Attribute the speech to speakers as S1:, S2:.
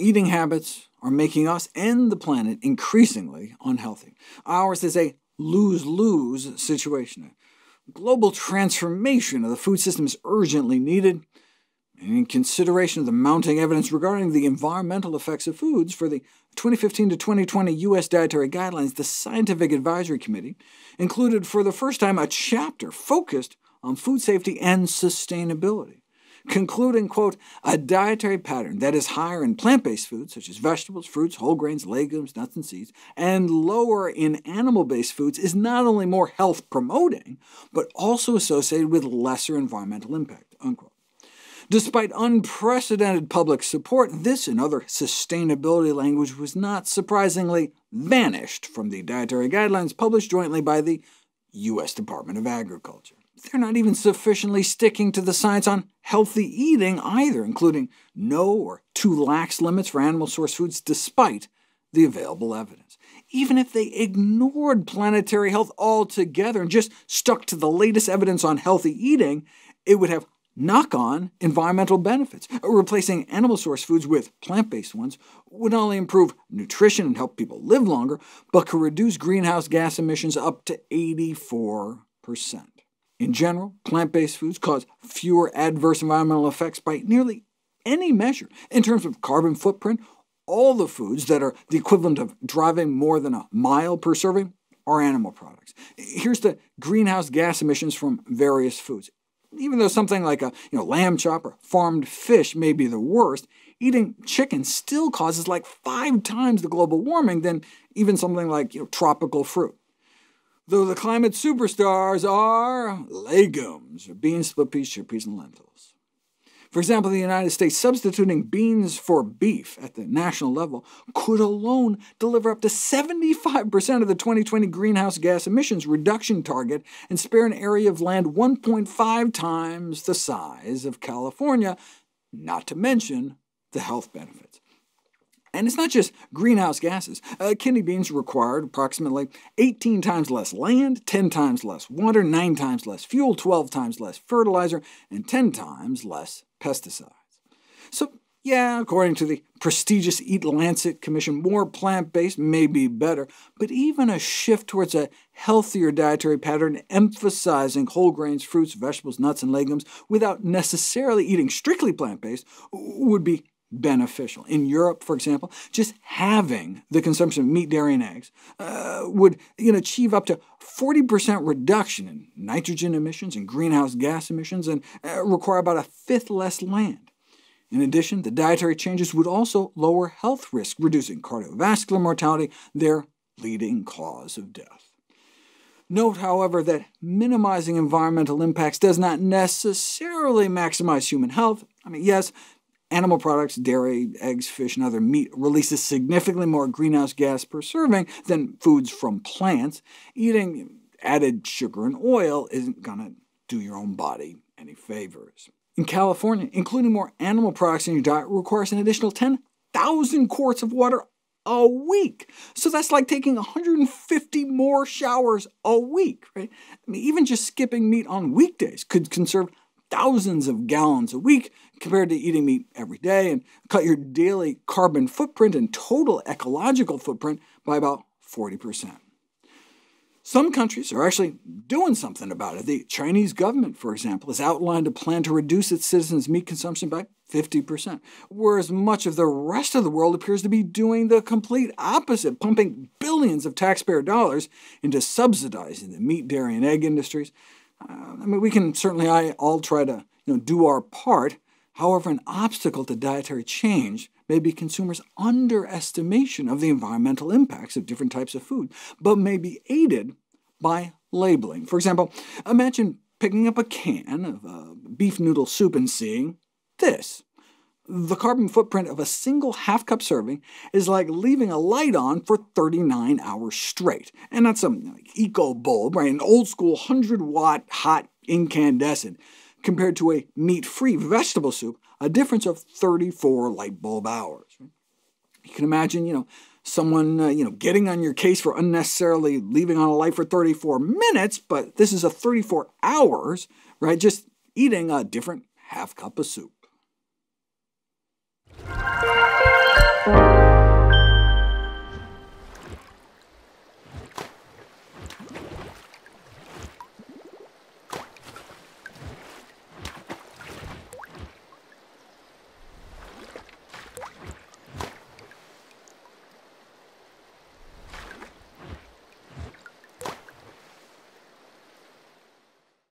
S1: eating habits are making us and the planet increasingly unhealthy. Ours is a lose-lose situation. A global transformation of the food system is urgently needed. In consideration of the mounting evidence regarding the environmental effects of foods for the 2015 to 2020 U.S. Dietary Guidelines, the Scientific Advisory Committee included for the first time a chapter focused on food safety and sustainability, concluding, quote, "A dietary pattern that is higher in plant-based foods, such as vegetables, fruits, whole grains, legumes, nuts, and seeds, and lower in animal-based foods is not only more health-promoting, but also associated with lesser environmental impact," unquote. Despite unprecedented public support, this and other sustainability language was not surprisingly vanished from the dietary guidelines published jointly by the U.S. Department of Agriculture. They're not even sufficiently sticking to the science on healthy eating either, including no or too lax limits for animal-sourced foods despite the available evidence. Even if they ignored planetary health altogether and just stuck to the latest evidence on healthy eating, it would have knock-on environmental benefits. Replacing animal-sourced foods with plant-based ones would not only improve nutrition and help people live longer, but could reduce greenhouse gas emissions up to 84%. In general, plant-based foods cause fewer adverse environmental effects by nearly any measure. In terms of carbon footprint, all the foods that are the equivalent of driving more than a mile per serving are animal products. Here's the greenhouse gas emissions from various foods. Even though something like a lamb chop or farmed fish may be the worst, eating chicken still causes like 5 times the global warming than even something like tropical fruit. Though the climate superstars are legumes, or beans, split peas, chickpeas, and lentils. For example, in the United States, substituting beans for beef at the national level could alone deliver up to 75% of the 2020 greenhouse gas emissions reduction target and spare an area of land 1.5 times the size of California, not to mention the health benefits. And it's not just greenhouse gases. Kidney beans required approximately 18 times less land, 10 times less water, 9 times less fuel, 12 times less fertilizer, and 10 times less pesticides. So yeah, according to the prestigious EAT-Lancet Commission, more plant-based may be better, but even a shift towards a healthier dietary pattern emphasizing whole grains, fruits, vegetables, nuts, and legumes without necessarily eating strictly plant-based would be beneficial. In Europe, for example, just having the consumption of meat, dairy, and eggs would achieve up to 40% reduction in nitrogen emissions and greenhouse gas emissions and require about a fifth less land. In addition, the dietary changes would also lower health risk, reducing cardiovascular mortality, their leading cause of death. Note, however, that minimizing environmental impacts does not necessarily maximize human health. Yes, animal products, dairy, eggs, fish, and other meat releases significantly more greenhouse gas per serving than foods from plants. Eating added sugar and oil isn't going to do your own body any favors. In California, including more animal products in your diet requires an additional 10,000 quarts of water a week. So that's like taking 150 more showers a week, right? Even just skipping meat on weekdays could conserve thousands of gallons a week compared to eating meat every day, and cut your daily carbon footprint and total ecological footprint by about 40%. Some countries are actually doing something about it. The Chinese government, for example, has outlined a plan to reduce its citizens' meat consumption by 50%, whereas much of the rest of the world appears to be doing the complete opposite, pumping billions of taxpayer dollars into subsidizing the meat, dairy, and egg industries. We can certainly all try to do our part. However, an obstacle to dietary change may be consumers' underestimation of the environmental impacts of different types of food, but may be aided by labeling. For example, imagine picking up a can of beef noodle soup and seeing this. The carbon footprint of a single half-cup serving is like leaving a light on for 39 hours straight. And that's some eco bulb, right? An old-school 100-watt hot incandescent, compared to a meat-free vegetable soup, a difference of 34 light bulb hours. Right? You can imagine, someone, getting on your case for unnecessarily leaving on a light for 34 minutes, but this is a 34 hours, right? Just eating a different half cup of soup.
S2: Stopa.